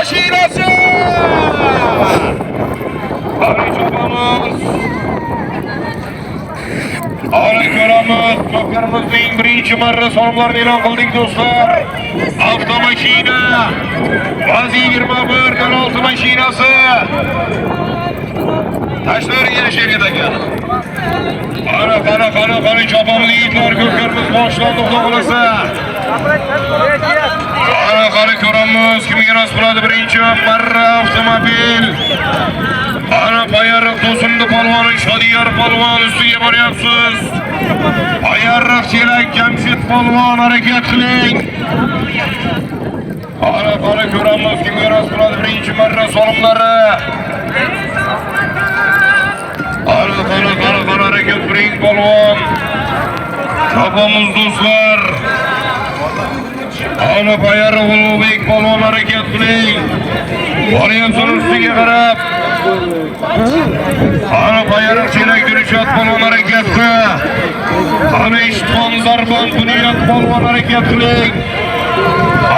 mashinasi. Qani chopamiz. Ana ko'ramiz, ko'pkarimizning birinchi marra sonlarini e'lon qildik do'stlar. Avtomashina Vazi 21 06 mashinasi. Tashlar yashirgan ekan. Qani chopamiz yigitlar, ko'pkarimiz boshlandi xudo xolasa. Qani ko'ramiz, kimga nasib bo'ladi birinchi marra avtomobil. Ana Bayariq To'sindi polvoni Shodiyar polvon ustiga boryapsiz. Bayariq Chelak Jamshid polvon harakat qiling. Ana ko'ramiz, kimga nasib bo'ladi birinchi marra solimlari. Ana harakat qiling polvon. Chopamiz do'stlar. Ana Bayariq Ulug'bek polvon harakat qiling. Boryapsiz ustiga qarab. Ana Bayariq Chelak Dilshod polvon harakatda. Ana Ishtixon Zarbon Bunyod polvon harakat qiling.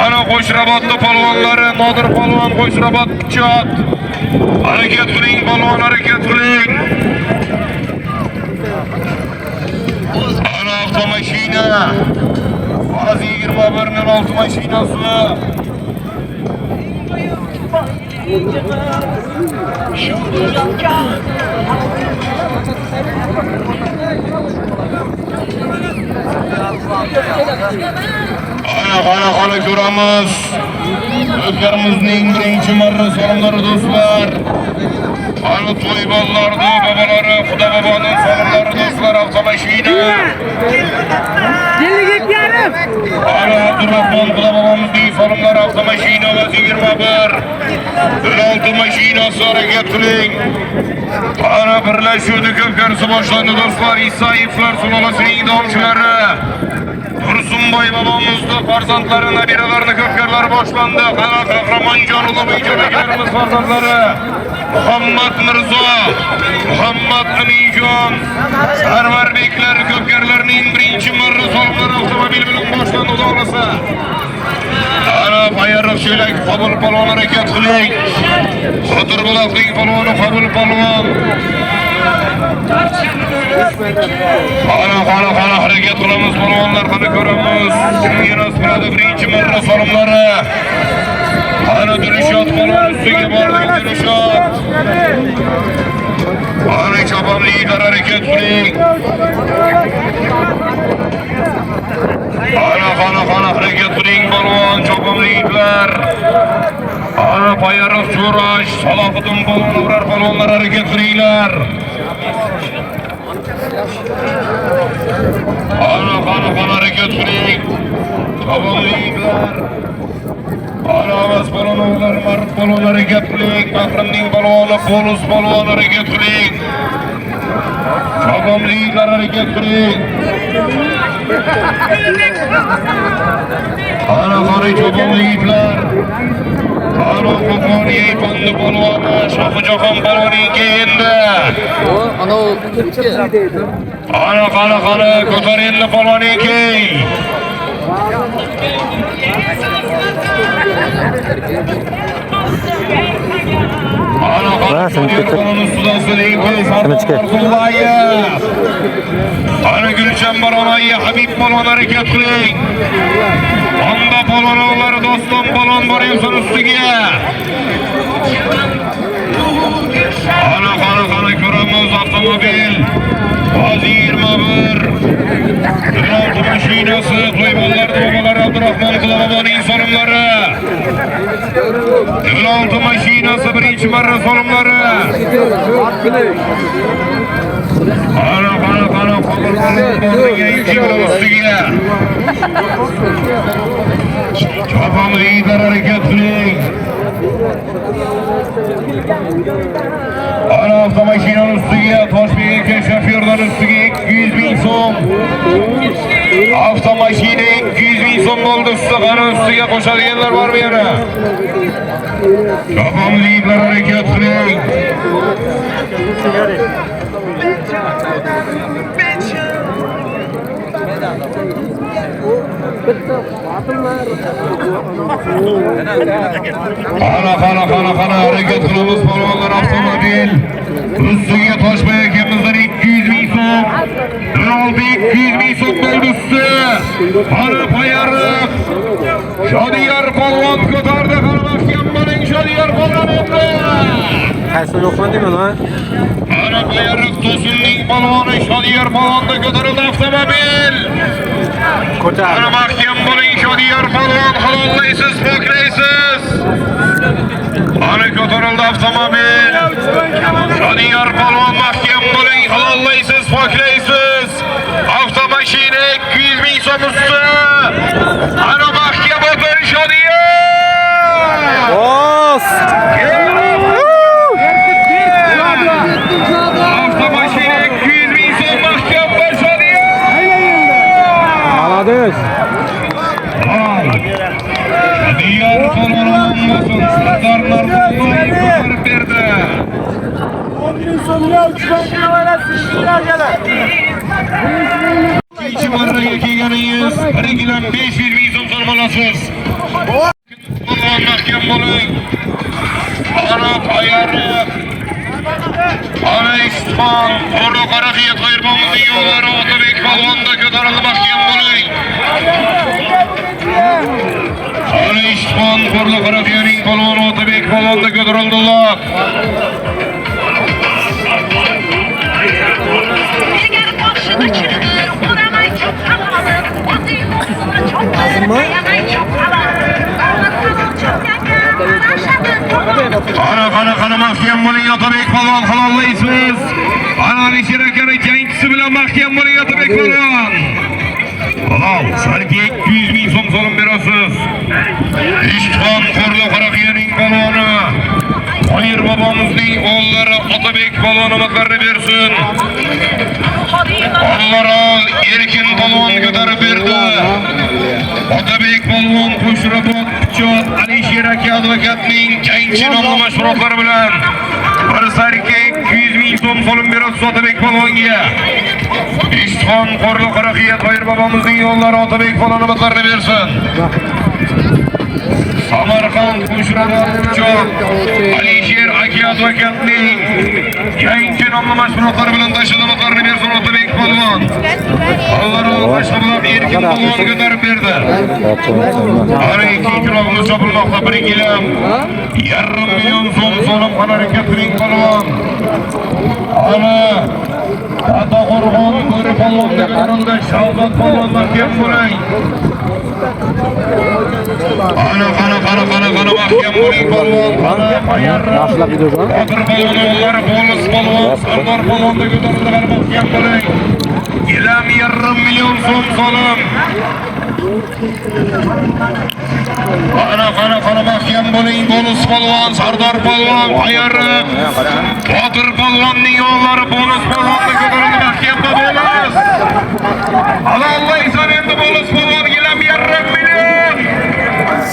Ana Qo'shrabotda polvonlari Nodir polvon Qo'shrabot Pichot. Harakat qiling polvon, harakat qiling. Ana avtomashina Vazi 21 06 mashinasi. Ana ko'ramiz. O'zgarimizning birinchi marra solimlari do'stlar. Ana to'y bollarida bobolari, xudo boboning solimlari do'stlar, avtomashina. Ana Abdurrahmon xudo bobomizning solimlari avtomashina Vazi 21 16 mashinasi harakat qiling. Ana birlashuvni ko'pkarisi boshlandi do'stlar. Isayevlar sulolasining domchilari. Tursunboy bobomizni farzandlari, nabiralarini ko'pkarlari boshlandi. Ana Qahramonjon Ulug'bek akalarimiz farzandlari. Muhammad Mirzo, Muhammad Aminjon, Sarvarbeklar ko'pkarlarining birinchi marra solimlari avtomobil bilan boshlandi xudo xolasa. Ana Bayariq Chelak Qabul polvon harakat qiling. Xotirbuloqning polvoni Qabul polvon. Ana harakat qilamiz polvonlar, qani ko'ramiz. Kimga nasib bo'ladi birinchi marra solimlari. Ana Dilshod polvon ustiga bordik, Dilshod. Ana chopamliklar harakat qiling. Ana harakat qiling polvon, chopamliklar. Ana Bayariq Jo'rash, Salohiddin polvon, ular polvonlar harakat qilinglar. Ana harakat qiling. Chopamliklar. Ana Avaz polvonlar, Mard polvon harakat qiling. Bahrimning polvoni Polus polvon harakat qiling. Chopamliklar harakat qiling. Ana chopamliklar. Ana Qo'qoniy Pandi polvoni Shohjahon polvoning endi. Ana o'tibdi. Ana ko'tar endi polvoning key. Ana Gulchan Baronoyi Habib polvon harakat qiling. Onda polvonlari Doston polvon boryapsiz ustiga. Ana ko'ramiz avtomobil Vazi 21 16 mashinasi qo'ymonlar bobolar Abdurrahmon Quloboboning solimlari. 16 mashinasi birinchi marra solimlari. Ana ustiga. Chopamliklar harakat qiling. Ana avtomashinaning ustiga Toshbek shofyorlar ustiga 200 ming so'm. Avtomashina 200 ming so'm bo'ldi. Qani ustiga qo'shadiganlar bormi yana? Chopamliklar harakat qiling. Qana harakat qilamiz polvonlar avtomobil. Ustiga toshmay ekanimizdan 200 ming so'm. 200 ming so'm bo'ldi usti. Qana payariq. Shodiyar polvon ko'tardi, qana mahkam bo'ling Shodiyar polvon endi. Qaysi o'qmadingmi lan? Qana payariq To'sinning polvoni Shodiyar polvonda ko'tarildi avtomobil. Qana mahkam bo'ling Shodiyar polvon, halollaysiz, poklaysiz. Qana ko'tarildi avtomobil. Shodiyar polvon mahkam bo'ling, halollaysiz, poklaysiz. Avtomashina 200 ming so'm usti. Qana mahkam o'tir Shodiyar. Os! Avtomashina 200 ming so'm mahkam bo'l Shodiyar. Молодец! Shodiyar polvon olmasin, Sardor Narzoqboyev ko'tarib berdi. 10 ming so'mga 3 bankga olasizlar gala. İkinci marraga kelganingiz 1 kilo 500 ming so'm olasiz. Polvon mahkam bo'ling. Qana payariq. Qana Isfon, Qo'rg'on Qaraqiyat Qo'yirbo'mizning yo'llari Otabek polvonda ko'tarildi, mahkam bo'ling. Qana Isfon, Qo'rg'on Qaraqiyatning polvoni Otabek polvonda ko'tarildilar. Qana mahkam bo'ling Otabek polvon, halollaysiz. Qana Alisher akani jangchisi bilan mahkam bo'ling Otabek polvon. Halol, salga 200 ming so'm so'lim berasiz. Ishxon Qo'rg'on Qaraqiyatning polvoni Qo'yir bobomizning o'g'illari Otabek polvon omadlarini bersin. Allarol Erkin polvon ko'tarib berdi. Otabek polvon Qo'shrabot Pichot Alisher aka advokatning jangchi nomli mashg'ulotlari bilan bir sarika 200 ming so'm so'lim berasiz Otabek polvonga. Ishxon Qo'rg'on Qaraqiyat Qo'yir bobomizning yo'llari Otabek polvon omadlarini bersin. Samarqand Qo'shrabot Pichot Alisher aka advokatning jangchi nomli mashg'ulotlari bilan tashadomatlarini bersin Otabek polvon. Allarol mashg'ulot Erkin polvon ko'tarib berdi. Qara 2 kilogramni chopilmoqda 1 kilo 1,5 million so'm so'lim harakatning polvon. Ana Qo'rg'on Qo'ri polvonning o'rnida Shavzat polvon mahkam bo'ling. Qana mahkam bo'ling polvon. Qana payariq. Qodir polvon o'g'illari Bolis polvon, Sardor polvonda ko'tarildi, mahkam bo'ling. 1,5 million so'm so'lim. Qana mahkam bo'ling Bolis polvon, Sardor polvon, payariq. Qodir polvonning o'g'illari Bolis polvonda ko'tarildi, mahkam bo'ling. Halollaysan endi Bolis polvon 1,5 million.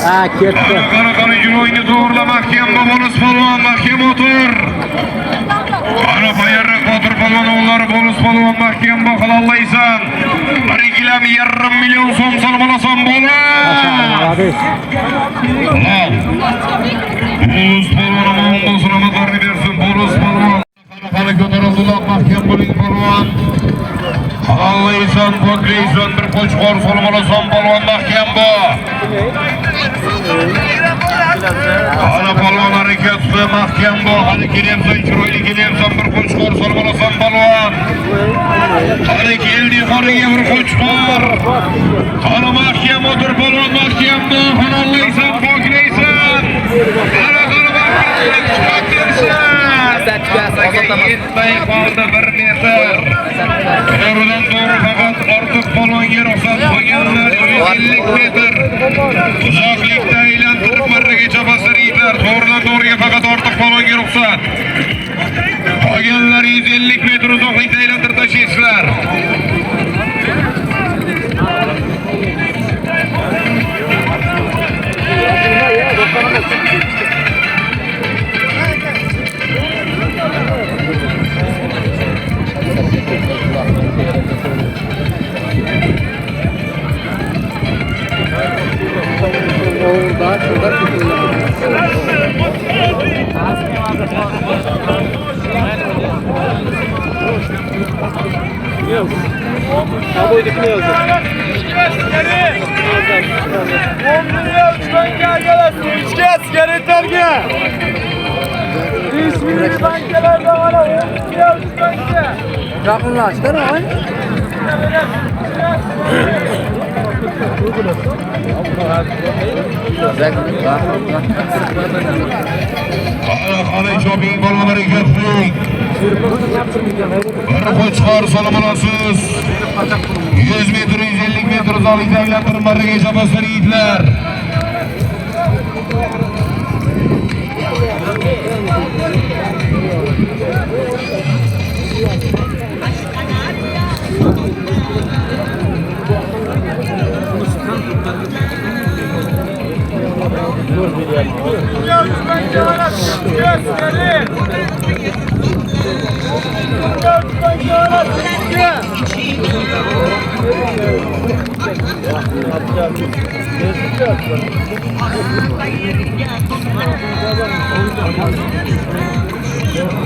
Ha, ketdi. Qana junoyni to'g'rila mahkam Bolis polvon, mahkam o'tir. Qana payariq Qodir polvon o'g'illari Bolis polvon mahkam halollaysan. 1,5 million so'm so'lim olasan bo'lar. Bolis polvon omon bo'lsin, omadlarini bersin Bolis polvon. Qana ko'tarildilar, mahkam bo'ling polvon. Halollaysan, poklaysan, bir qo'chqor so'lim olasan polvon, mahkam bo'l. Qana polvon harakatda mahkam bo'l. Hali kelyapsan, chiroyli kelyapsan, bir qo'chqor so'lim olasan polvon. Qani keldi yuqoriga bir qo'chqor. Qana mahkam o'tir polvon, mahkam bo'l. Halollaysan, poklaysan. Qana yetmay qoldi 1 metr. To'g'ridan to'g'ri faqat ortiq polvonga ruxsat qo'yganlar 150 metr. Uzoqlikda aylantirib marragacha bostiriylar. To'g'ridan to'g'riga faqat ortiq polvonga ruxsat. Qolganlar 150 metr uzoqlikda aylantirib tashlaysizlar. Dedikini yazıyor. 10 milyon banka gelsin. İçki askeri tergi. İsmini bankalarda var. 10 milyon banka. Yakınlaştın mı? Ana shopping bolmaları köprük. Bir koçlar salamanasız. 100 metre, 150 metre uzalıkta aylandırmaları geçemezler yiğitler.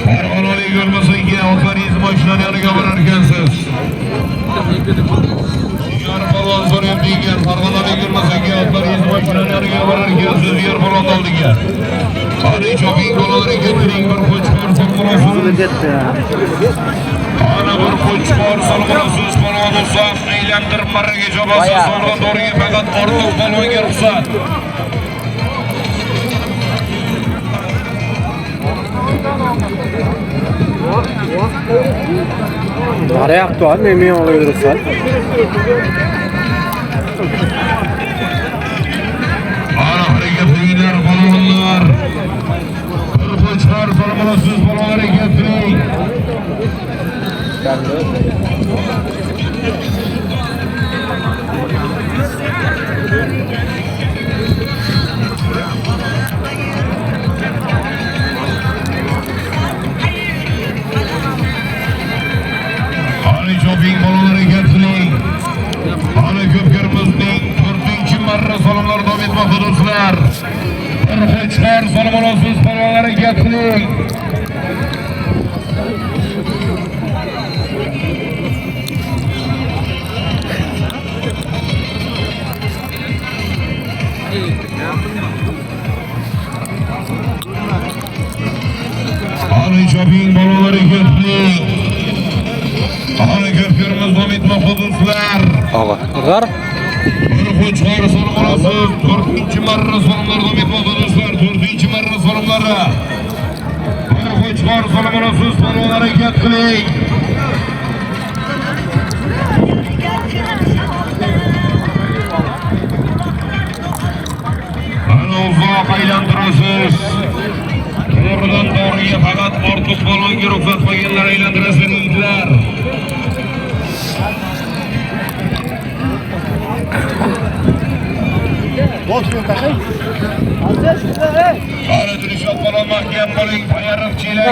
Pervanoli görmesin ki otlarınız başından yanıga vararkensiz. Yarı balon soruyorum diyen Pervanoli görmesin ki otlarınız başından yanıga vararkensiz yer balon aldı ki. Hadi shopping kolaları getirin bir koçlar sorgulasın. Ana bir koçlar sorgulasın balon olsa eğlendirmara geçemezsin sonra doğru fakat ortak balon girse. Nereye yaptı abi? Emin oluyoruz sen. Ana hareketliler balonlar. Kırpıçlar sorgulasız balon hareketli. Shopping balonları getirin. Ana köpkürümüzün 4. marra salonlar devam etmekte dostlar. Kırpıçlar salonlarısız balonları getirin. Ana shopping balonları getirin. Ana köpkürümüz devam etmekte dostlar. Gar. Koçlar sorumlusu 4. marra sorumluları devam etmekte dostlar. 4. marra sorumluları. Koçlar sorumlusu sorumluları hareketli. Ana uzak aylandırasız. Doğrudan doğruya fakat ortak balon girip satmayanlar aylandırasız yiğitler. Ana dürüşat balon mahkem balon payarık çiğlek.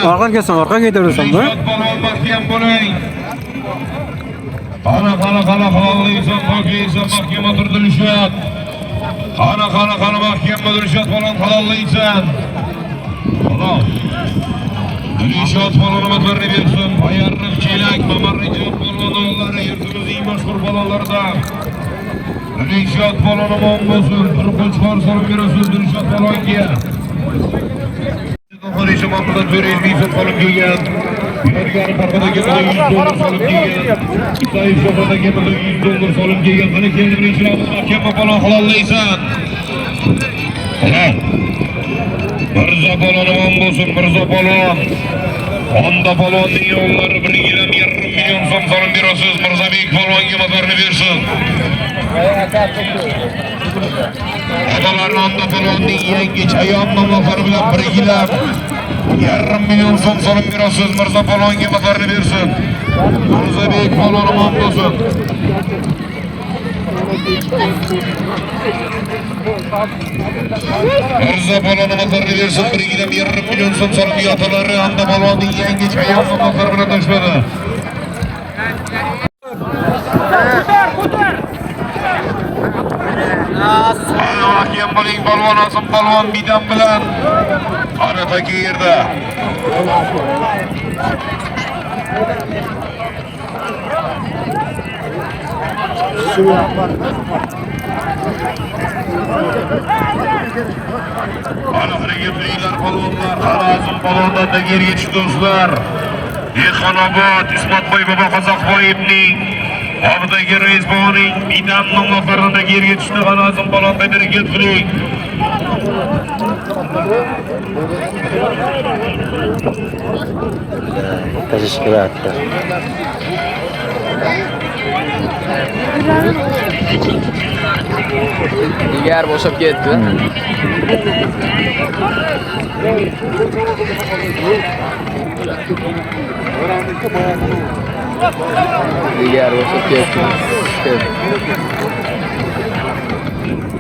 Arkan kesin, arkan gidiyorsun mu? Dürüşat balon mahkem balon. Kana halallıysan bakıysan mahkem otur dürüşat. Kana mahkem dürüşat balon halallıysan. Balon. Dürüşat balonu motorunu versin. Payarık çiğlek, mamarıcı balonları yurtumuz iyi meşhur balonlardan. Dürüşat balonu bombasın. Kırpıçlar sorup veriyorsun dürüşat balon giyen. Dokunuşu mamlıdan töreyiz bir balon giyen. Yargı parkada gemide $100 salım giyen. Sayı şofada gemide $100 salım giyen. Hani kendini için alın mahkeme balon halallıysan. Mirza balonu bombasın Mirza balon. Onda balon milyonları bir gilem yarım milyon som salım veriyorsunuz. Mirza Beyik balon motorunu versin. Adaların onda balon diyen geç ayağımla motoru bilen bir gilem. Yarım milyon som salım veriyorsunuz. Mirza balon motorunu versin. Mirza Beyik balonu bombasın. Mirza balonu motorunu versin. Bir gilem yarım milyon som salım diye ataları anda balon diyen geç ayağımla motoru bilen taşladı. Hakem baling balon asım balon bidam bilan aradaki yerde. Ana hareketliler balonlar, Arazım balondan da geri geçti dostlar. Yıkanabad, İsmat Boy Baba Kazakboyev'nin Abdagi Reis Boğa'nın Midan namlaklarında geri geçti. Arazım balonda hareketli. Teşekkür ederim. Diğer boşap gitti. Diğer boşap gitti.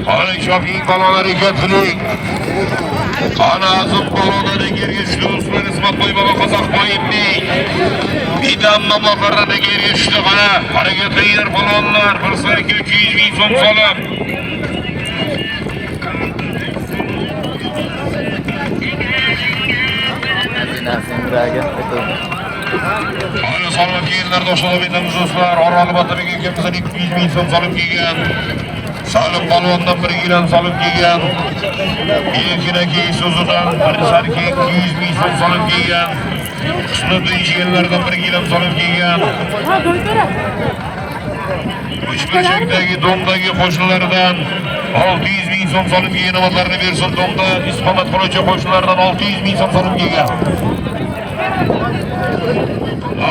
Ana Şafik balon hareketli. Arazım balonda geri geçti. Osman İsmat Boy Baba Kazakboyev'nin Midan namlaklarında geri geçti. Ana hareketliler balonlar. Fırsat 200 bin son salıp. Ana salmak giyenler dostlar bildiğimiz dostlar. Orhanlı Batı bir ülkemizden 200 bin son salıp giygen. Salıp balondan bir giren salıp giygen. İlkine ki Suzu'dan Sarki 200 bin son salıp giygen. Sınıf değişkenlerden bir giren salıp giygen. Üçbeşekteki Dom'daki koşulardan 600 bin son salıp giygen amatlarını versin. Dom'da İspamat Koloca koşulardan 600 bin son salıp giygen.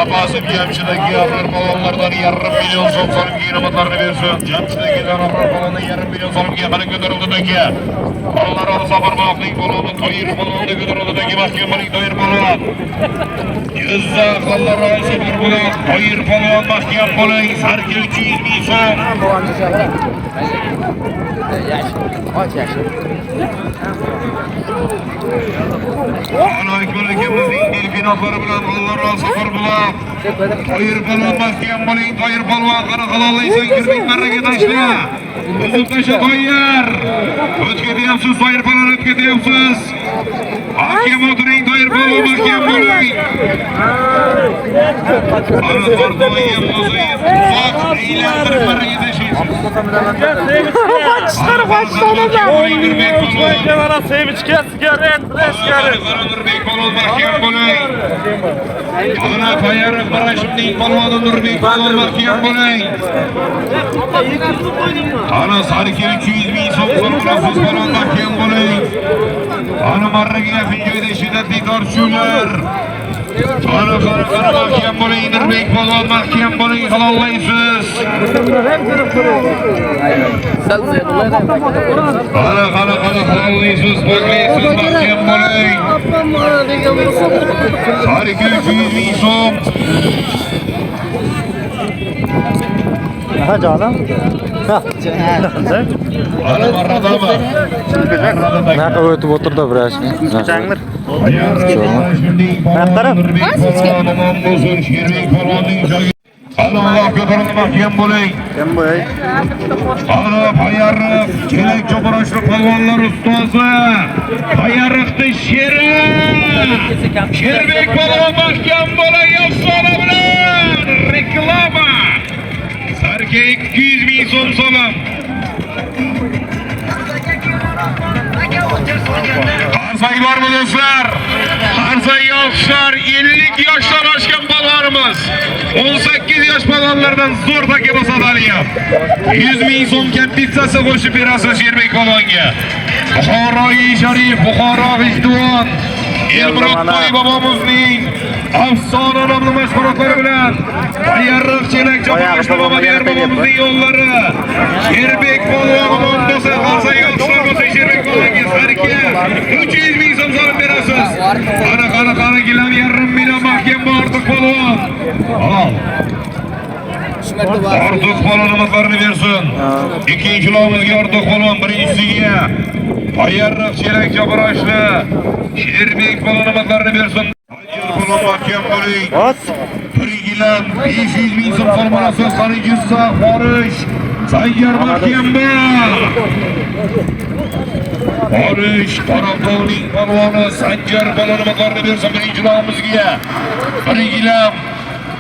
Abasım Cemşi'deki ahır balonlardan yarım milyon son salıp giyin amatlarını versin. Cemşi'deki ahır balonundan yarım milyon salıp giyin kanı götürüldüdeki. Allah razı parmaklık balonu, toyir balonu götürüldüdeki mahkemalık toyir balonu. Yüzde Allah razı parmaklık toyir balonu mahkem balonu. Sarki 300 bin son. Allah ekber ekemizin delfinatları bilen Allah razı parmaklık. Toyir balonu mahkem balonu, toyir balonu kanı kalalıysan girdik merreke taşla. Uzun taşı toyir. Ötketiyapsız toyir balonu ötketiyapsız. Hakem oturayım toyir balonu mahkem balonu. Ana tortuğu yapmasıyız. Uzak eğlendirip merreke taşıyız. Başları başlanacak. Bana sevinçke sigaret, sigaret. Nurbek balon mahkem balon. Ana payarı Maraş'ın balonu Nurbek balon mahkem balon. Ana Sarki 200 bin son sorumlusuz balon mahkem balon. Ana marraki yapıncayda şiddetli tartışıyorlar. Ana karı mahkem balon Nurbek balon mahkem balon kalallaysız. Ana kalallaysız baklaysız mahkem balon. Sarki 200 bin son. Ha canım. Ana marrada mı? Ne kadar ötüp oturdu biraz. Canlar. Allah götürün mahkem bulayım. Ana payarık, çelek çobanışlı palvanlar ustası. Payarıktı şeri. Şerbek palvan mahkem bulayım. Yapsana bilen. Reklama. Sarki 200 bin son salam. Arsay var mı dostlar? Arsay yoksa 50 yaştan aşkın ballarımız. 18 yaş ballarlardan zor takip asadalıyım. 100 bin son kent pizzası koşup bir asıl Şerbek balonga. Bukhara-i Şerif, Bukhara Vicduan. Elmurat Boy babamızın afsana namlı meşguratları bilen Ayarlık çelek çapalaşma baba diğer babamızın yolları. Şerbek balon ondası Arsay yoksa Şerbek balonga Sarki 300 bin son salıp bir asıl. Kana gilen yarım milyon mahkem bu artık balon. Al. Artık balonumuzlarını versin. İkinci lağımızga artık balon birincisiga. Ayarlık çelek çapalaşlı Şerbek balonumuzlarını versin. Balon mahkem bulayım. Birincilen 500 bin son formanası sarıcısa Barış. Sayyar mahkem bu. Barış Karakol'un balonu Sancar balonumuzlarını versin birinci lağımızga. Birincilen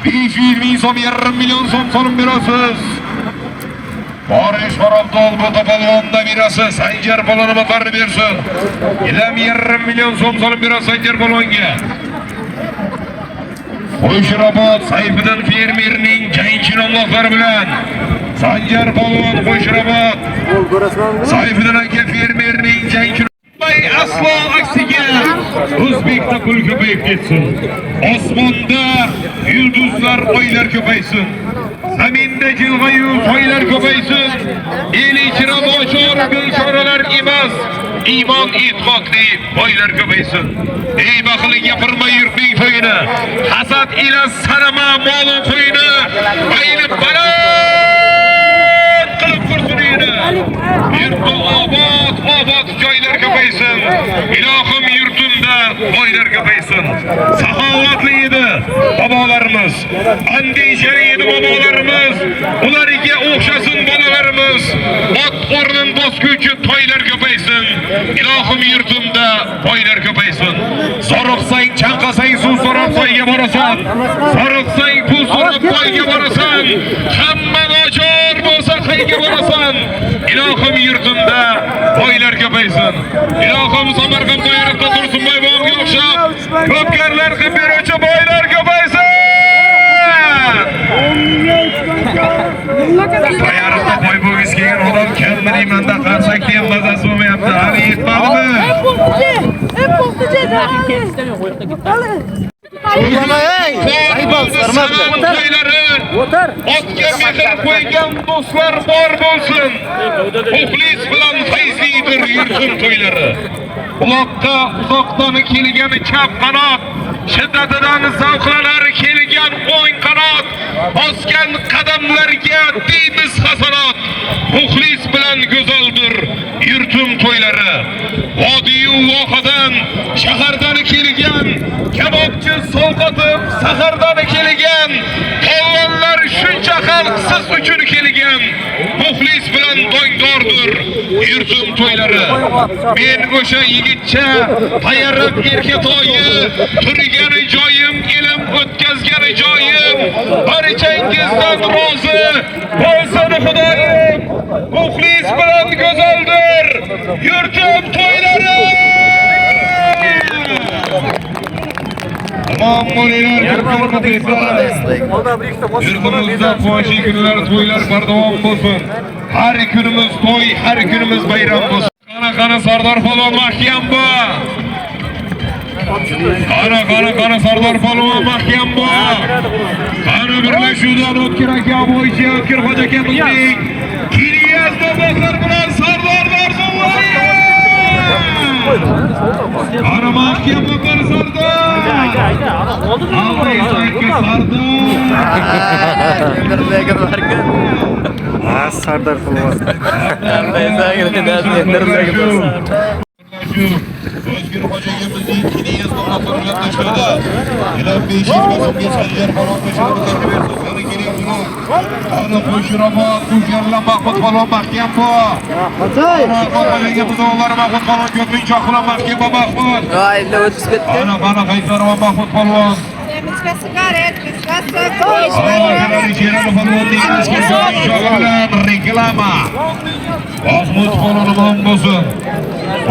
500 bin son yarım milyon son sorun birasız. Barış Barabdol bu topalığında birası Sancar Polon'a bakarını versin. 7,5 milyon so'm solib biraz Sancar Polon'a. Qo'shirobod Sayfiddin fermerning jangchi nomlaqlari bilan Sanjar Polvon Qo'shirobod Sayfiddin aka fermerning jangchi aslo aksiga O'zbekda pul ko'payib ketsin. Osmonda yulduzlar oylar ko'paysin. Zaminda jilg'ayu soylar ko'paysin. El ichra boshor bechoralar emas, iymon e'tiqodli boylar ko'paysin. Ey baxtli gapirma yurtning to'yini, hasad ila sanama molin qo'yini, ayilib baland qilib qursinini. Yurtda obod joylar ko'paysin. Ilohim yurtimda boylar ko'paysin. Saxovatli edi bobolarimiz, andishali edi bobolarimiz. Ularga o'xshasin bolalarimiz. Ot o'rnin bosguvchi toylar ko'paysin. Ilohim yurtimda boylar ko'paysin. So'roqsang, chanqasang suv so'rab soyga borasan. So'roqsang pul so'rab boyga borasan. Hamma nochor bo'lsa qayga borasan. Ilohim yurtimda boylar ko'paysin. Ilohim Samarqand bayroqda Tursunboy bobga o'xshab ko'pkarlar qilib beruvchi boylar ko'paysin. Bayroqda boy bo'lgisi kelgan odam kamini manda qarsak ham mazasi bo'lmayapti. Hali yetmadimi? Otga mehr qo'ygan do'stlar bor bo'lsin. Muxlis bilan fayzlidir yurtim to'ylari. Uloqqa uzoqdan kelgan chap qanot, shiddatidan zavqlanar kelgan o'ng qanot, bosgan qadamlarga deymiz hasanat. Muxlis bilan go'zaldir yurtim to'ylari. Vodiy-u vohadan, shahardan kelgan, kabobchi sovqotib sahardan kelgan, polvonlar shuncha xalq siz uchun kelgan. Muxlis bilan dongdordir yurtim to'ylari. Men o'sha yigitcha tayyorib erkatoyi, turgan joyim, elim o'tkazgan joyim, barchangizdan rozi bo'lsin Xudoyim. Muxlis bilan go'zaldir yurtim to'ylari. Tamam bo'linglar, yurtimizda quvonchli kunlar, to'ylar bardavom bo'lsin. Har kunimiz to'y, har kunimiz bayram bo'lsin. Qana Sardor Polvon mahkam bu. Qana Sardor Polvon mahkam bu. Qani birlashuvdan O'tkir aka bo'yicha O'tkir xo'ja akamizning Kiriyazda bozor bilan Sardor Norzo'voyev. Qani mahkam bu Sardor. Sardor Polvon. O'zgir xo'jayimizning Kiriyazda bozor bilan tashladi. Ilam 500 so'mga Sanjar Polvon qo'shiladi bersin. Qani kelyaptilar. Qani Qo'shirobod, Qo'sharlar Mahmud Polvon mahkam bu. Qani buzovlar Mahmud Polvon ko'pincha choqlar mahkam bu Mahmud. Endi o'tib ketdi. Qani Qaytarova Mahmud Polvon. Reklama. Mahmud Polvon bo'lsin.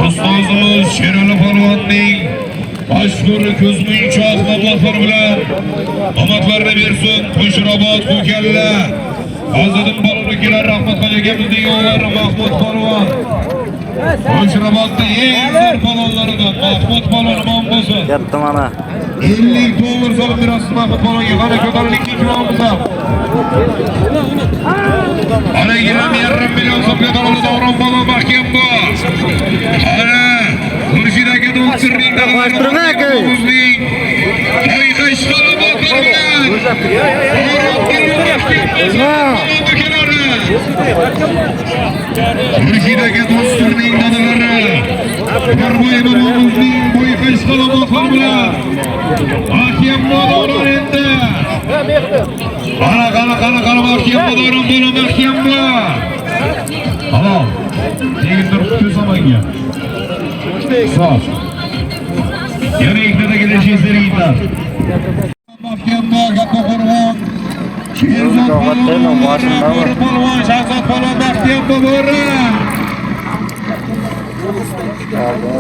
Ustozimiz Sherali Polvonning mashhur ko'zmunchoq mablag'lar bilan omadlarni bersin. Qo'shirobod Qo'kalla Fazliddin Polvonnikilar Rahmatxon akamizning o'g'illari Mahmud Polvon. Qo'shirobodning eng zo'r polvonlaridan Mahmud Polvon bo'lsin. Katta mana. 50 dollar solib berasiz Mahmud Polvonga. Qani ko'tarilib ikkinchi roundimiz ham. Ana 1,5 million so'mga to'ladi Davron Polvon mahkam bu. Ana Murshidagi doktorning dalalarini Qo'yqashqali boqar bilan. Murshidagi doktorning dalalari Barboyev o'zning Qo'yqashqali boqar bilan. Mahkam bo'lar endi. Qana mahkam bo'larim bo'la mahkam bu. Halol. Tegib turib tusamanga. Sağ. Yana iknada kelishingizlar yigitlar. Mahkam bu Katta Qo'rg'on Sherzod polvon, Bo'ri polvon, Shahzod polvon, Baxtiyor Bo'ri.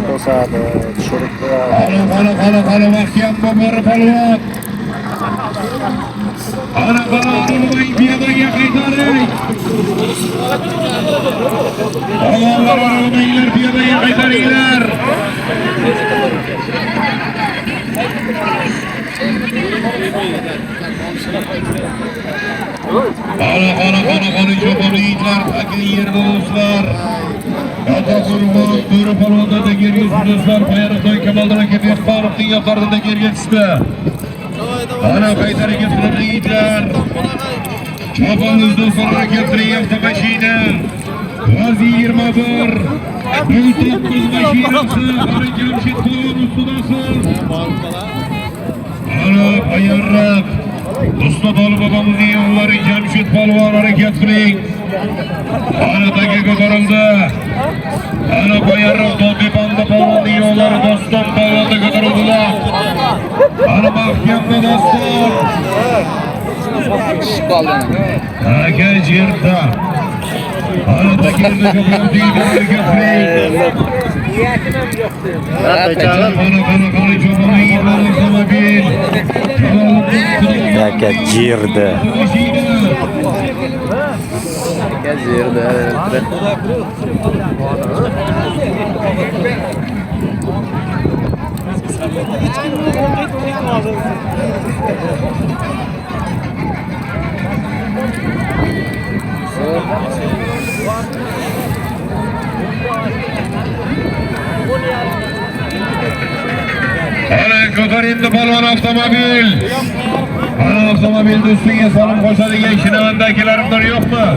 To'sadi, tushirib qo'yadi. Qara, Baxtiyor Bo'ri polvon. Qara, Urug'ning piyodaga qaytaring. Polvonlar Urug'ninglar piyodaga qaytaringlar. Qara, cho'pon yigitlar, aka yerda do'stlar. Katta Qo'rg'on, Bo'ri polvondan kelgan do'stlar, Bayroqdan Kamoldan aka Behqorovning yoqlaridan kelgan tushdi. Ana qaytariga turibdi yigitlar. Cho'ponimiz do'stlar keltiring avtomashina. G'azi 21 09 mashinasi, ana Jamshid polvon ustidasiz. Ana tayyorroq. Usta Tolibobomizning yo'llari Jamshid polvon harakat qiling. Ana taga ko'tarildi. Ana tayyorroq Tolibobomda polvonning yo'llari Doston polvonda ko'tarildilar. Ana mahkamda Doston. Tushib qoldi. Aka yerda. Ana taga ko'tarildi. Aka jirdi. Ana ko'tarildi polvon avtomobil. Ana avtomobilni ustiga salom qo'shadigan shinavandakalarimlar yo'qmi?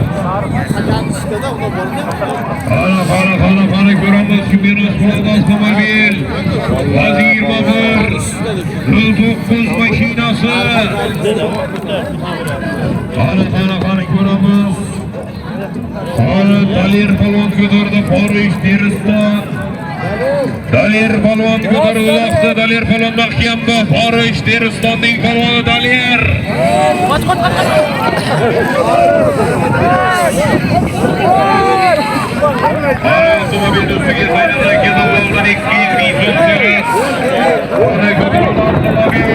Ana ko'ramiz shu biroz avtomobil. G'azi 21 09 mashinasi. Ana ko'ramiz. Ana Dalir polvon ko'tardi Forish Teriston. Dalir polvon ko'tarilmoqda. Dalir polvon mahkamda. Forish Teristonning polvoni Dalir. Avtomobil ustiga saylangan kezovlardan 200 ming so'm so'rab. Ana ko'tarildi avtomobil.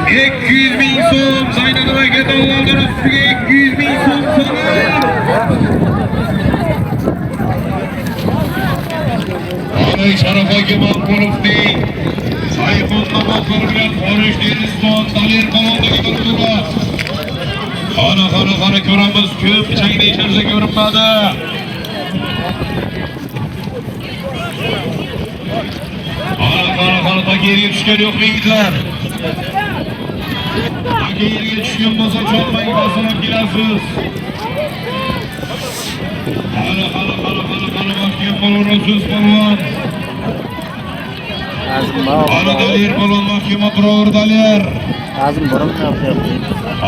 200 ming so'm saylangan kezovlardan ustiga 200 ming so'm so'rab. Sharaf aka Manqulovning Sayxun namozlari bilan Forish Teriston Dalir polvonga ko'tarildi. Ana ko'ramiz, ko'p changda ishlasa ko'rinmadi. Ana tagiga tushgan yo'q yigitlar. Tagiga tushgan bo'lsa cholmang bosib kelasiz. Ana mahkam polvon so'z polvon. Ana Dalir polvon mahkama birover Dalir. Azim borim qilib.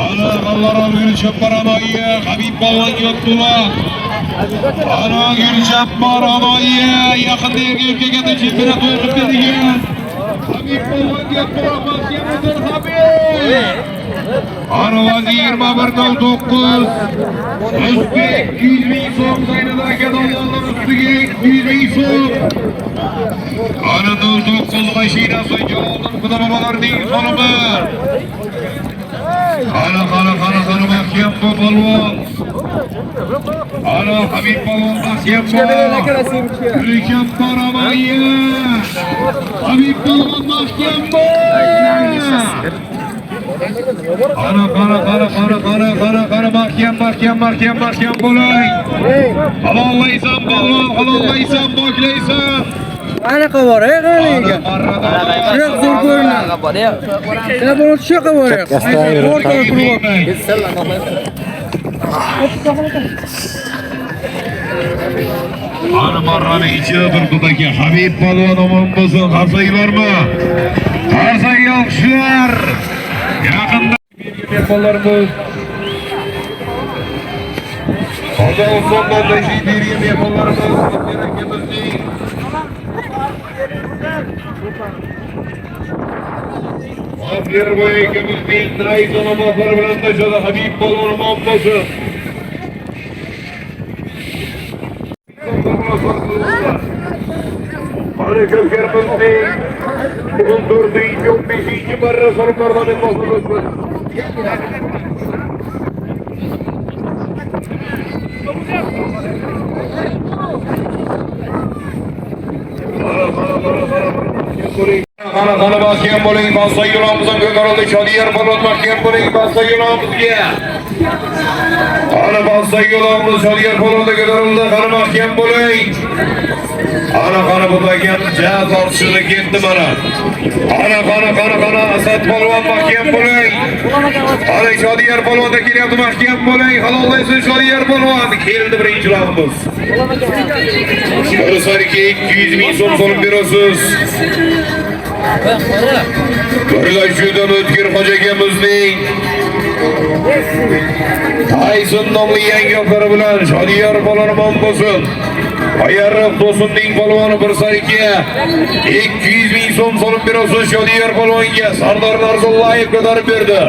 Ana Alloh Gulchapar Anoyi Habib polvonga o'tdilar. Ana Gulchapar Anoyi yaqinda erkakka chempionat o'ynab bergan. Habib polvonga o'tdilar mahkamadir Habib. Ana G'azi 2109 ustiga 200 ming so'm saylangan odamlar ustiga 200 ming so'm. Ana 09 mashinasi Jaloliddin Xudobobolarning solimi. Ana mahkam polvon. Ana Habib polvon mahkam polvon. Gulchapar Anoyi. Habib polvon mahkam polvon. Ana mahkam bo'ling. Halollaysan polvon, halollaysan, boklaysan. Anaqa bor, qaniga. Shunaqa zo'r ko'rinadi. Shunaqa bo'lib shunaqa bor. Ana marrani ichida turibdi. Habib polvon omon bo'lsin, qarsaklarmi? Qarsak yo'qchilar. Yaqinda mehmonlarimiz Qozog'istondan tashrif buyurgan mehmonlarimiz Abdurboy ikimizning Rayzon Amofar bilan tashadi Habib polvon Mambosi. Ana Ko'karmizning bugun 4-5 marra so'rlardan boshlanadi. Qana mahkam bo'ling, bosqa yo'lamizdan ko'tarildi. Shodiyar polvon mahkam bo'ling, bosqa yo'lamizga. Qana bosqa yo'lamiz Shodiyar polvonda ko'tarildi. Qana mahkam bo'ling. Qana butagan jaz ortishida ketdi mana. Qana Asad polvon mahkam bo'ling. Qana Shodiyar polvonda kelyapti, mahkam bo'ling. Halollaysiz Shodiyar polvon. Keldi birinchi raundimiz. Qo'risarga 200 ming so'm solib berasiz. Birlashuvdan o'tkir Hoji akamizning Tayson nomli yangi ofari bilan Shodiyar polvon bo'lsin. Ayarroq To'sinning polvoni bir sariga 200 ming so'm solib berasiz Shodiyar polvonga. Sardor Narzullayev ko'tarib berdi.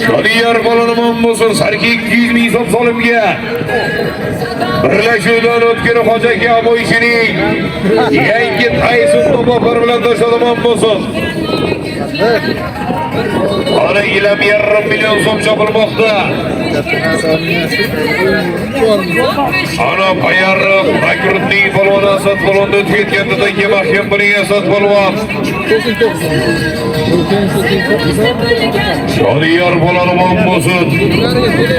Shodiyar polvon bo'lsin, sarki 200 ming so'm solimga. Birlashuvdan o'tkir Hoji aka bo'yishining yangi Tayson nomli bilan tashlaman bo'lsin. Ana 2,5 million so'm chopilmoqda. Ana Bayarroq Bakrutning polvoni Asad polvonda o'tib ketganda keyin mahkam bo'ling Asad polvon. Shodiyar polvon bo'lsin.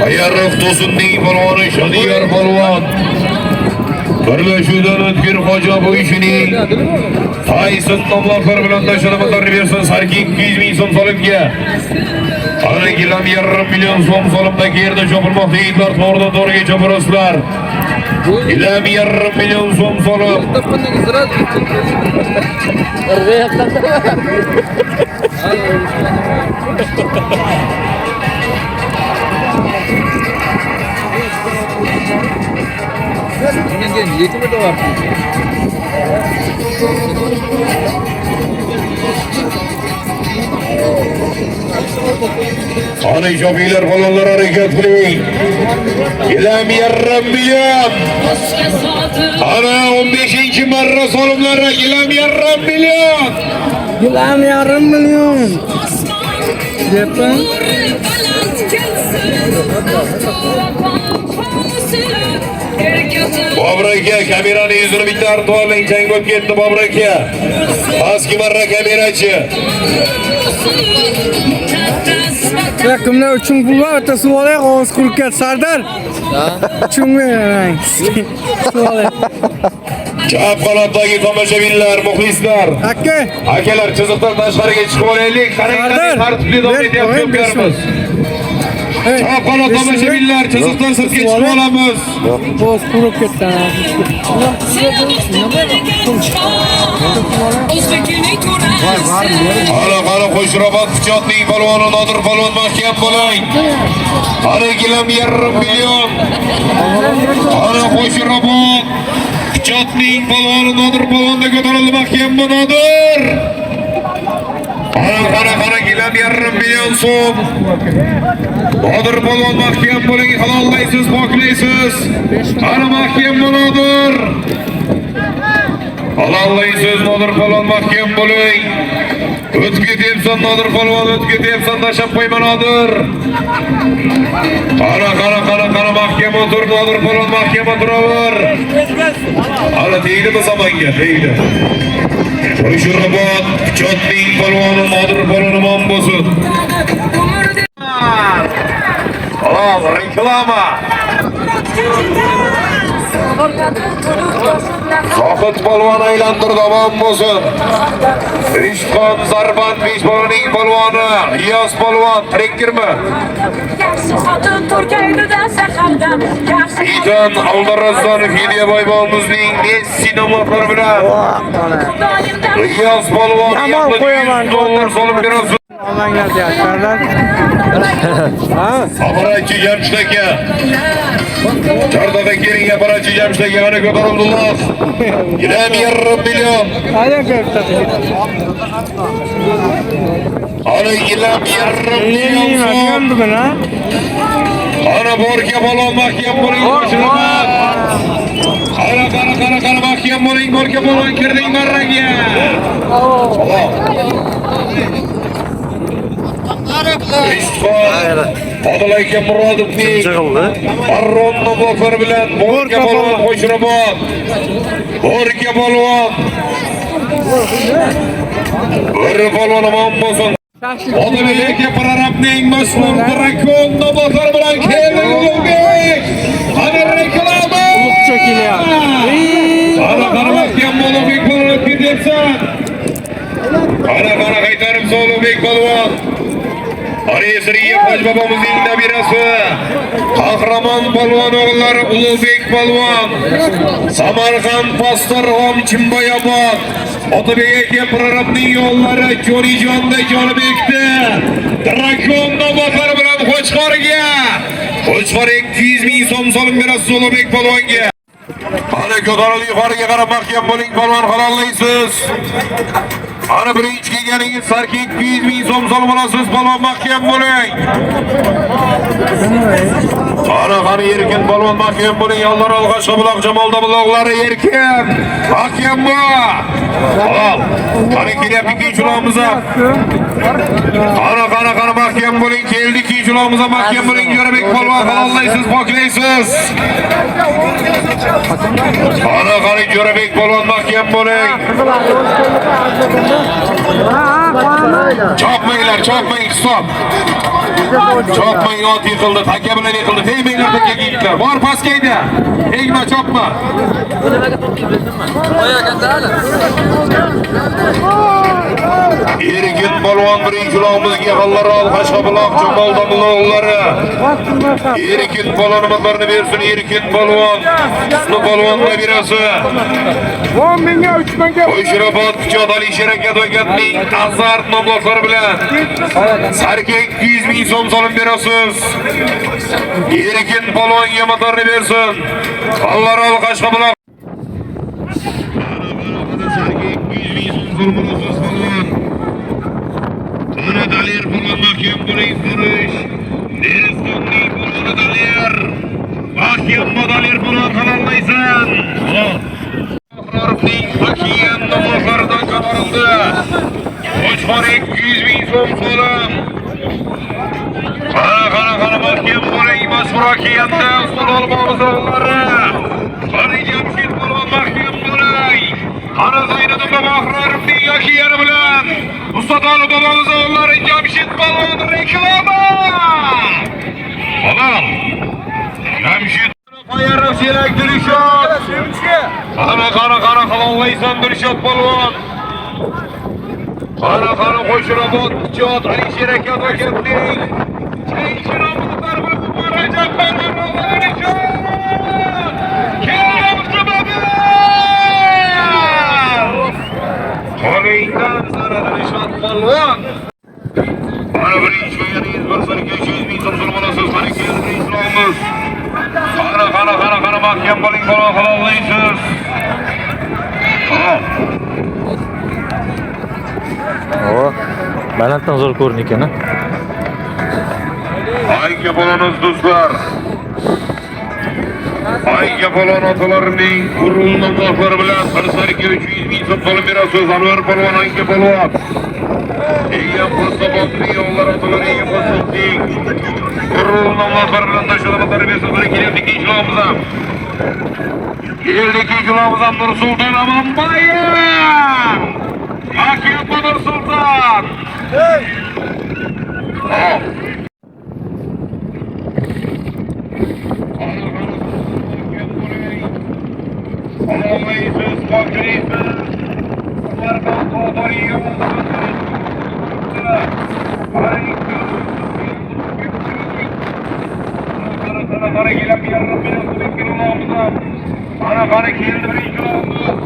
Bayarroq To'sinning polvoni Shodiyar polvon. Birlashuvdan o'tkir Hoji bo'yishining Tayson nomli bilan tashlamoqlar bersin. Sarki 200 ming so'm solimga. Ana 2,5 million so'm solimdagi yerda chopilmoqda. Yigitlar to'g'ridan to'g'riga chopirasizlar. 2,5 million so'm solim. Ana ijobiylar polvonlar harakat qiling. 2,5 million. Ana 15-marra solimlar 2,5 million. 2,5 million. Depin. Bobur aka kamerani yuzini bitta artib oling, jang bo'lib ketdi Bobur aka. Pastki marra kamerachi. Kimlar uchun pul bor? O'tasi olay, og'iz qurib ket Sardar. Chunmi? Chap qanotdagi tomoshabinlar, muxlislar. Akalar chiziqdan tashqariga chiqib olaylik. Qarang, tartibli davom etyapti ko'plarimiz. Chap qanot tomoshabinlar, chiziqdan sirtga chiqib olamiz. Og'iz qurib ketdi. Qara Qo'shrobod Pichotning polvoni Nodir polvon mahkam bo'ling. Qara 2,5 million. Qara Qo'shrobod Pichotning polvoni Nodir polvonda ko'tarildi, mahkam bu Nodir. Qara 2,5 million so'm. Nodir polvon mahkam bo'ling, halollaysiz, poklaysiz. Qara mahkam bu Nodir. Halollaysiz Nodir polvon mahkam bo'ling. O'tib ketyapsan Nodir polvon, o'tib ketyapsan, tashlab qo'yma Nodir. Qara mahkam o'tir Nodir polvon, mahkam o'tiraver. Ana tegdi zamonga, tegdi. Qo'shrobod Pichotning polvoni Nodir polvon bo'lsin. Reklama. Zohid polvon aylantirdi, omon bo'lsin. Rishqon Zarband Beshbolaning polvoni G'iyos polvon trekkermi? Ijon Aldarazonov Hidiyaboy bobomizning Messi nomlari bilan G'iyos polvon $100 solib berasiz. Aman geldi ya Serdar. Aparaççı Cemşit aka. Çardada gelin aparaççı Cemşit aka. Hani ko'tarildilar. Gilam yarım milyon. Hadi göster. Hani gilam yarım İyi milyon mi so'm. bugün ha? Ana borga balon mahkam bo'ling qo'shilib. Qara mahkam bo'ling borga balon kirding marraga. Odil aka Murodovning Arronni bofir bilan borga balon qo'shiribot. Borga balon. Bir balon omon bo'lsin. Odil aka Prorabning mashhur Drakonni bofir bilan keldi Ulug'bek. Ana reklama. Çekiliyor. Qara mahkam Ulug'bek bo'lib ketyapsan. Qara qaytarib Ulug'bek polvon. Aresriyev Hoji bobomizning nabirasi Qahramon polvon o'g'illari Ulug'bek polvon, Samarqand Pastorxon Chimboyobod, Otabek aka Prorabning yo'llari Jo'rijonda Jonibekda Drakonni bofir bilan Qo'chqorga 200 ming so'm solim berasiz Ulug'bek polvonga. Ana ko'tarilib yuqoriga qarab mahkam bo'ling polvon, halollaysiz. Ana birinchi kelganingiz sarki 200 ming so'm solim olasiz polvon, mahkam bo'ling. Qani erkin polvon, mahkam bo'ling. Yollar Alg'ashqa buloq Jamolda buloqlari erkin. Mahkam bo'l. Hop. Qani kelyapti ikkinchi uloqimiz. Qani mahkam bo'ling. Keldi ikkinchi uloqimiz, mahkam bo'ling. Jo'rabek polvon, halollaysiz, poklaysiz. Qani Jo'rabek polvon, mahkam bo'ling. Chopmanglar, stop. Chopmang, ot yiqildi, taka bilan yiqildi. Tegmanglar takaga yigitlar. Bor paskayda. Tegma, chopma. Erkin polvon birinchi uloqimizga G'allar Alg'ashqa buloq Jamolda buloqlari. Erkin polvonimizlarni bersin, Erkin polvon. Husni polvon nabirasi. 10 mingga 3 mingga. Qo'shirobod Pichot Alisher aka do'katning Azart nomlari bilan sarka 200 ming so'm solim berasiz. Erkin polvonga motorni bersin. G'allar Alg'ashqa buloq. Sarka 200 ming so'm solim berasiz polvon. Dalir polvon, mahkam bo'ling, Furush. Deristonning polvoni Dalir. Mahkam Dalir polvon, halollaysan. Arifning Hakiyan nomlaridan qamoqlandi. Qo'chqor 200 ming so'm so'lim. Qara mahkam bo'ling, mashhur Hakiyanda ustun olmomiz o'g'illari. Qani Jamshid polvon, mahkam bo'ling. Qani Zaynadullo Arifning Hakiyani bilan Ustadoli bobomiz o'g'illari Jamshid polvon reklama. Halol. Jamshid Qo'yarov Serak Dilshod. Qani halollaysan Dilshod polvon. Qani Qo'shirobod Pichot Alisher aka do'katning Chaychinomlar bilan Rajab polvon Dilshod. Kelmoqchi bobo. Qo'lingdan sara Dilshod polvon. Qani birinchi kelganingiz bir sarka 200 ming so'm so'm olasiz. Qani keldiringiz uloqimiz. Qani mahkam bo'ling polvon, halollaysiz. O, balanddan zo'r ko'rin ekan. Ayga polvonimiz do'stlar. Ayga polvon otalarining qurilma muxbir bilan bir sarka 300 ming so'm solim berasiz. Anvar polvon, Ayga polvon. Ega Qo'stabotning yo'llar otalariga qo'shildik. Qurilma muxbir bilan tashkilotlar bersin. Bir keldik ikkinchi uloqimiz ham. Keldik ikkinchi uloqimiz ham Nursulton Amanbayev. Hakim Nursulton. Halollaysiz, poklaysiz. Samarqand Qo'doriyev. Qara kelib yarım bilan bir uloqimiz. Qara keldi birinchi uloqimiz.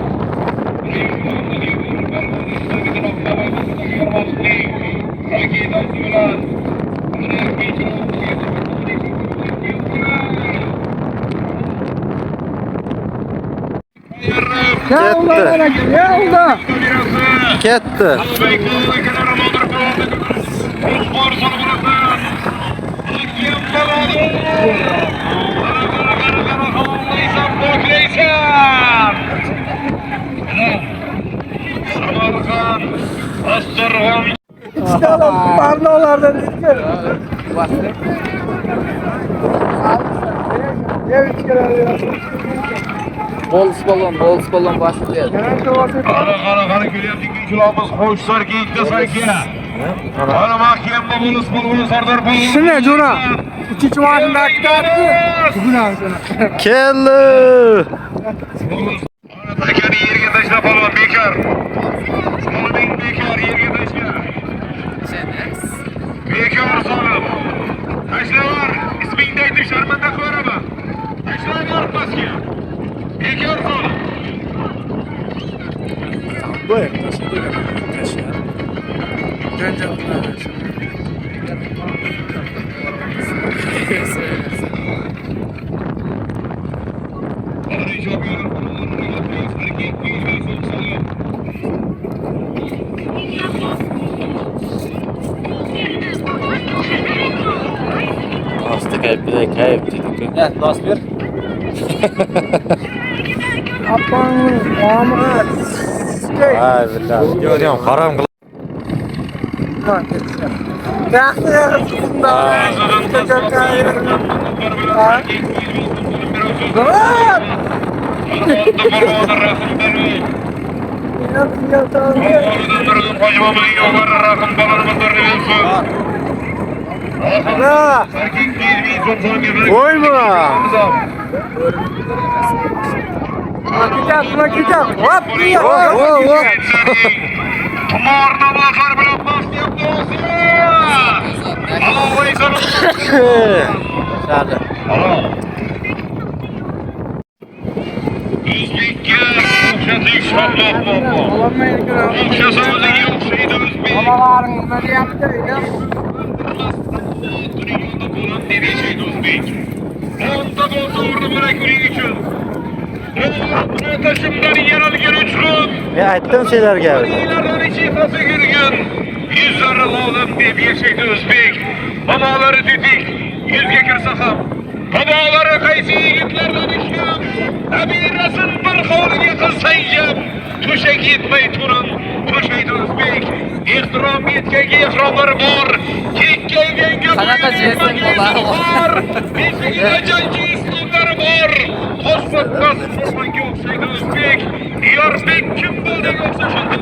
Ketdi. Parnolardan ichkar. Bols balon basib berdi. Qara kelyapti kunchilarimiz qo'shlar kiyikda sanki. Ana mahkamda bo'lus polvon Sardor polvon. Shuni jo'ra. Ikkinchi mashina aktardi. Bugun ham shuni. Keldi. Takani yerga tashla polvon bekor. So'ning bekor yerga tashla. Bekor so'lim. Tashlavar. Ismingni aytib sharmanda qilaraman. Tashlaver pastga. Bekor so'lim. Asta kayf dedi. Evet, bas ver. Apang, omad. Vay billahi. Yo'q, qaram qilib. Yaxshi qilibdi. Oyma. Makita. Hop, Tumarda bakar bilan bas yaptı olsun. Allah'ı sana. Sağda. Alo. Özbek'e kuşatı inşallah baba. Kuşatımızı yokşaydı Özbek. Babalarım böyle yaptı ya. Dünyada bulan deneyecekti Özbek. Onda da orada bırak yürüyün için. Oğlum taşımdan yer algen uçrum. Aytdim sizlarga. Ilardan içi tası gürgün. Yüzleri oğlum deyip yaşaydı Özbek. Babaları tetik. Yüzge kirsakam. Babaları kaysi yiğitlerden işim. Emirasın bir kavliga kılsaycam. Tuşa gitmey turun. Tuşaydı Özbek. İhtiram yetkenge ihramları var. Kekkeyden Qanaqa jiysan baba? var. Bizga ajanchi islamlari var. Qo'shbatmas Qur'onga o'xshaydi O'zbek. Yorbek kim bo'ldiga o'xshashadi.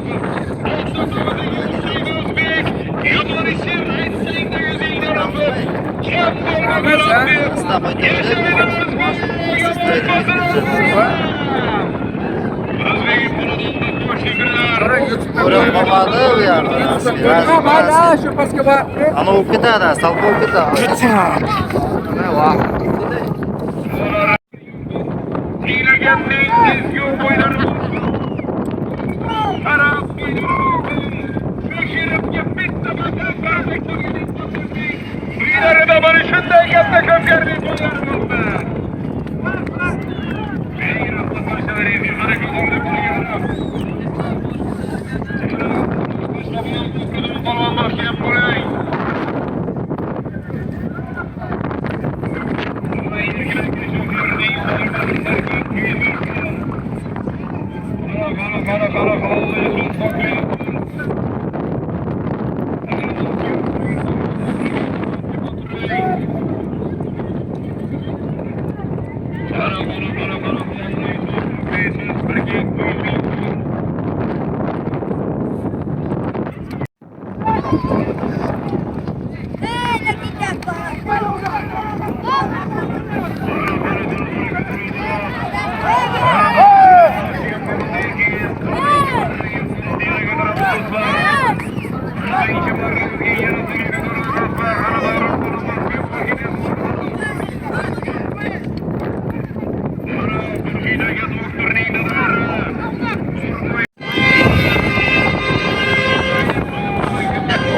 O'zbek. Yomon isim aytsang-da yuzingda rafib. Kim Qo'rqmadi u yerda. Bana şu paska bak. Ana o'qib ketadi, salqib o'qib ketadi.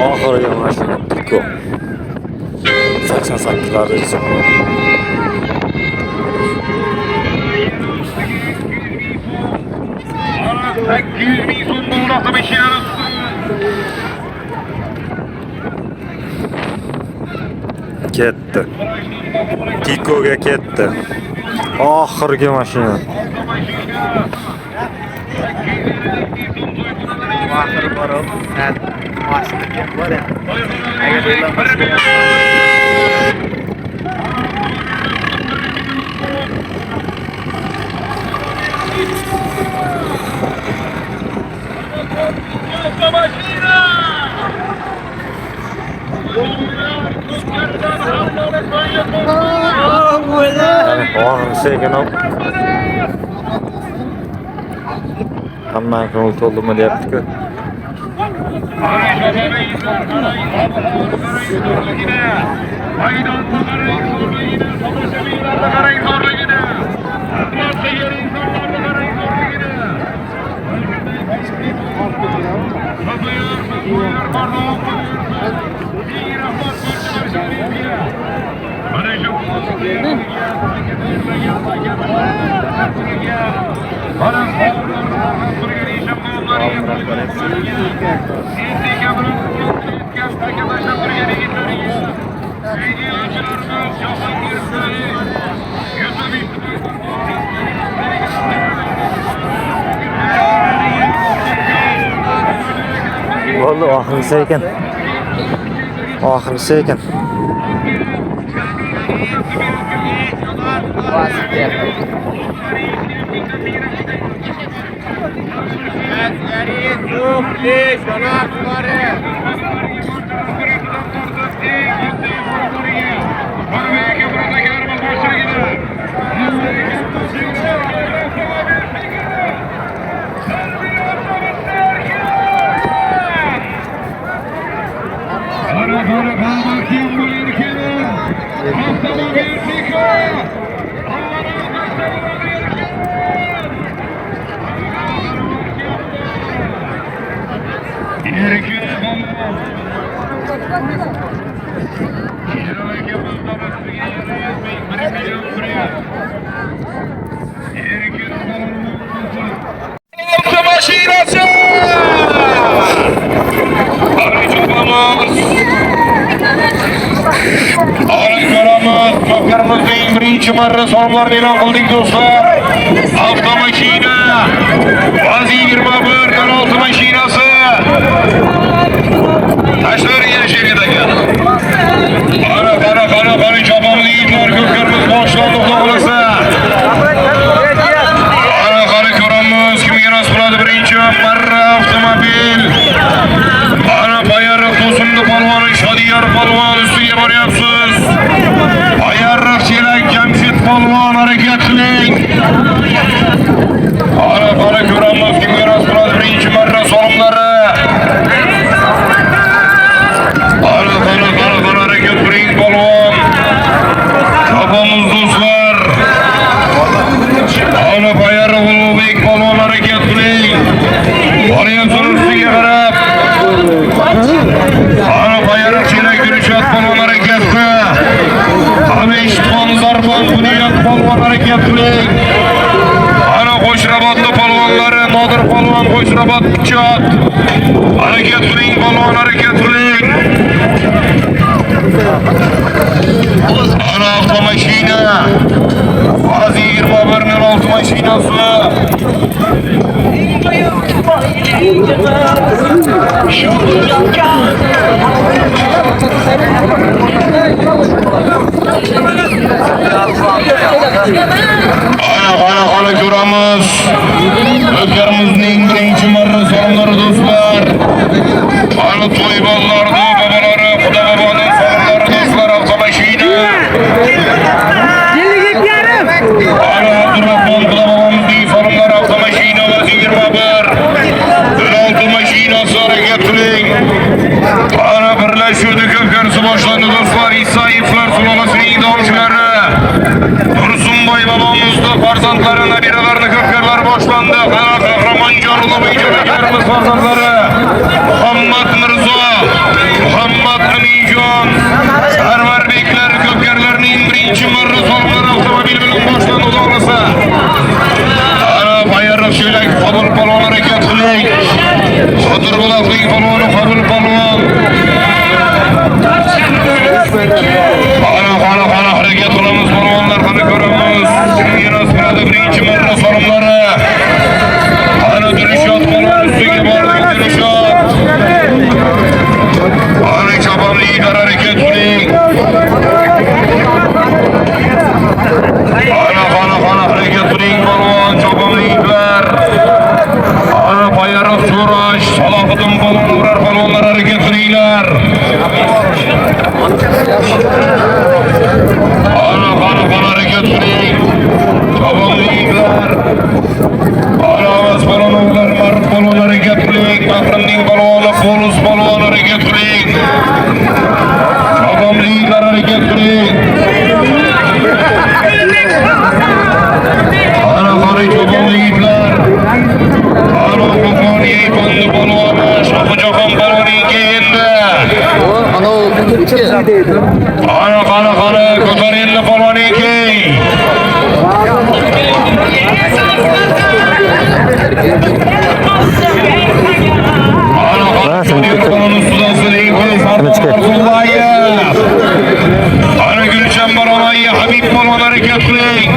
Oxiri yavaş. arzisi. Ana 800 bin so'm bo'ldi avtomashina. Ketdi. Tikoga ketdi. Oxirgi mashina. Oxiri borib, mashina ket bor endi. Oxirgisi ekan o. Hamma ko'ngil to'ldimi deyapti-ku. Bo'ldi, oxirgisi ekan. Oxirgisi ekan. Bosib berdi. Maşinası! Arankaramız, Kökürümüzün birinci marra sorumlarını ilan kıldık dostlar. Avtomaşina, Vazi 21 kanaltı maşinası. Taşları gelişe kadar. Ana çapamız iyiler, Kökürümüz boşlandık doğrusu. Birinci marra avtomobil. Ana bayarık tosundu palvanı Şadiyar palvan üstüge boryapsiz. Bayarık çelak Cemşit palvan hareketlik. Ana ko'ramiz kimga rasmladi birinchi marra so'limlari. Ana harakat birinchi palvan. Çapamiz do'stlar. Ana bayarık Ulug'bek palvan hareketlik. Boryapsiz üstüge qarab. Ana bayarık çelak Gülşat palvan hareketli. Habeş Tonzarban Bunyat palvan hareketlik. Ana Qo'shrabatli polvonlari Nodir polvon Qo'shrabat Pichot. Hareketlik polvon hareketlik. Ana avtomashina. Vazi 21 mashinasi. Ana ko'ramiz. O'zlarimizning birinchi marra so'limlari do'stlar. Ana to'y bollarni bobolari, xudo boboning so'limlari do'stlar avtomashina. Ana Abdurrahmon xudo bobomizning so'limlari avtomashina Vazi 21. Olti mashinasi hareketlik. Ana birlashuvdi ko'pkarisi boshlandi do'stlar. Isayevlar sulolasining domchilari. Tursunboy bobomizni farzandlari, nabiralarini ko'pkarlar boshlandi. Ana Qahramon Jorulov ijrochilarimiz farzandlari. Muhammad Mirzo, Muhammad Aminjon, Sarvarbeklar ko'pkarlar birinchi marra so'rlar avtomobil bilan boshlanib o'tolmasa. Ana bayroq shular qabul polvon harakat qiling. Sodir buloqning polvoni qabul polvon. Ana harakat qilamiz polvonlar, qani ko'ramiz. Yana birinchi marra so'rlari. Ana Dilshod polvon ustiga bordi, Dilshod. Ana Chopamli idora harakat qiling. Ana harakat qiling polvon, Chopamliklar. Ana bayroq so'rash, Salohiddin polvon urar polvonlar harakat qilinglar. Ana harakat qiling. Chopamliklar. Ana avaz polvonlar, Maruf polvon harakat qiling. Bahrimning polvoni, Polus polvon harakat qiling. Chopamliklar harakat qiling. Ana Chopamliklar. Ana Qo'qoniy bandi polvoni, Shohjahon polvoninga endi. Ana ko'tarildi polvoninga. Ana Gulchan Baronoyi Habib polvon harakat qiling.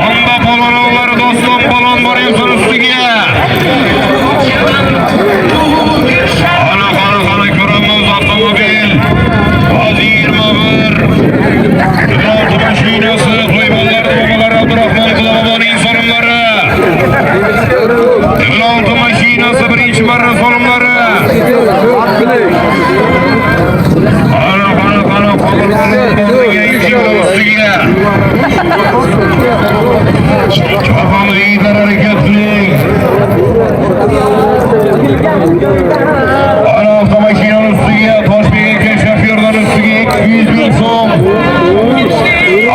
Onda polvonlar Doston polvon boryapti ustiga. Ana ko'ramiz avtomobil. Hozir 21. Avto mashinasi, qo'ymonlar, to'g'rilar Abdurahmon Qulobonining so'rimlari. Avto mashinasi birinchi marra so'rimlari. Ana ustiga. Chopamliklar harakat qiling. Ana avtomashina ustiga Toshbek shofyorlar ustiga 200 ming so'm.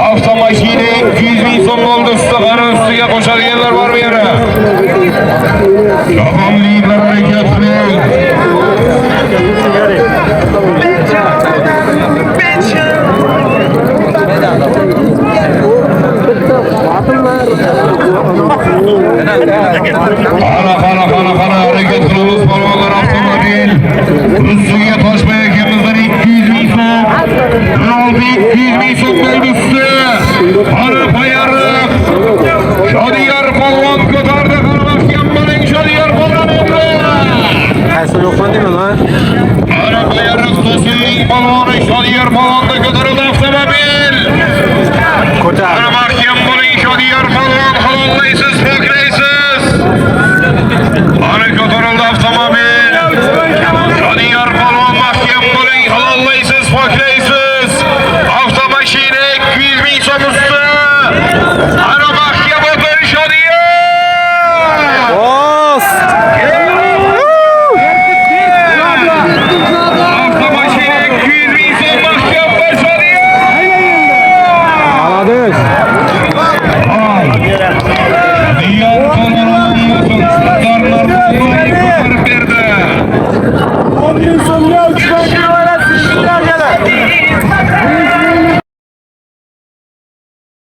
Avtomashina 200 ming so'm bo'ldi. Ustiga qo'shadiganlar bormi yana? Chopamliklar harakat qiling. Ana harakat qilamiz polvonlar avtomobil. Ustiga Toshbek akamizdan 200 ming so'm. 200 ming so'm bo'ldi usti. Ana